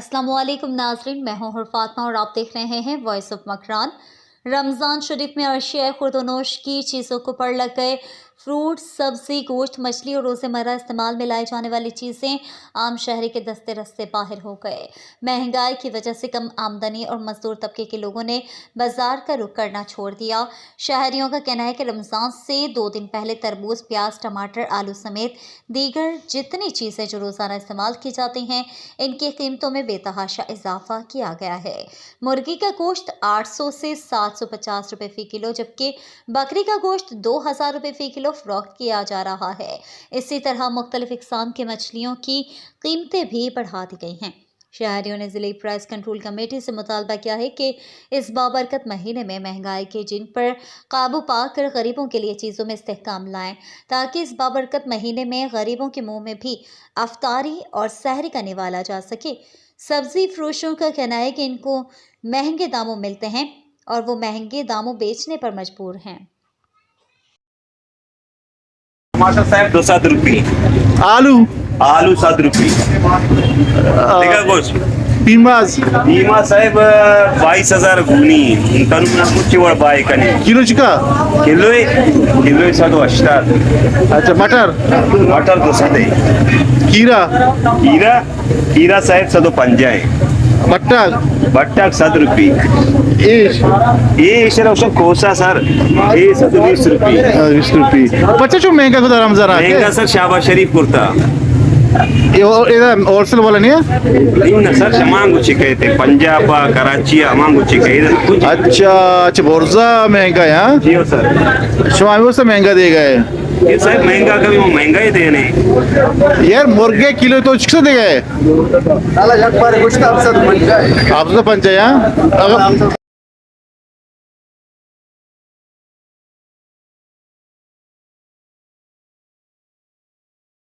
अस्सलामुअलैकुम नाज़रीन, मैं हूँ फातिमा और आप देख रहे हैं वॉइस ऑफ मकरान। रमज़ान शरीफ में अशिया खुर्दनोश की चीज़ों को पर लग गए। फ्रूट, सब्ज़ी, गोश्त, मछली और रोज़मर्रा इस्तेमाल में लाई जाने वाली चीज़ें आम शहरी के दस्ते रस्ते बाहर हो गए। महंगाई की वजह से कम आमदनी और मजदूर तबके के लोगों ने बाजार का रुख करना छोड़ दिया। शहरियों का कहना है कि रमज़ान से 2 दिन पहले तरबूज, प्याज, टमाटर, आलू समेत दीगर जितनी चीज़ें जो रोज़ाना इस्तेमाल की जाती हैं, इनकी कीमतों में बेतहाशा इजाफा किया गया है। मुर्गी का गोश्त 800 से 750 रुपये फ़ी किलो, जबकि बकरी का गोश्त 2000 रुपये फ़ी किलो फरोख्त किया जा रहा है। इसी तरह मुख्तलिफ इक़साम की मछलियों की कीमतें भी बढ़ा दी गई हैं। शहरियों ने ज़िले प्राइस कंट्रोल कमेटी से मुतालबा किया है कि इस बाबरकत महीने में महंगाई के जिन पर काबू पाकर गरीबों के लिए चीज़ों में इस्तेहकाम लाएं, ताकि इस बाबरकत महीने में गरीबों के मुंह में भी अफ्तारी और सहरी का निवाला जा सके। सब्ज़ी फरोशों का कहना है कि इनको महंगे दामों मिलते हैं और वो महंगे दामों बेचने पर मजबूर हैं। टमाटर साहेब 200 रुपये, आलू 7 रुपये, देखा गोश्त पीमा साहेब 22,000 गुणी कुछ बाय कनी किलोची का किलो 180. अच्छा मटर 200 कीरा साहेब 150 आहे. बट्टाक 7 रुपये. ये कोसा सर ये 120 रुपये. 20 रुपये. बच्चा जो महंगा खुदा रमजान महंगा सर शाबाश शरीफ कुर्ता होलसेल वाला नहीं है इन सर मांगू चिके थे पंजाब कराची मांगू चिके. अच्छा बोर्जा महंगा है. हाँ जी सर स्वामी से महंगा दे गए ये साहब महंगा कभी वो महंगा ही देने यार. मुर्गे किलो तो किससे दे गए आप तो 50.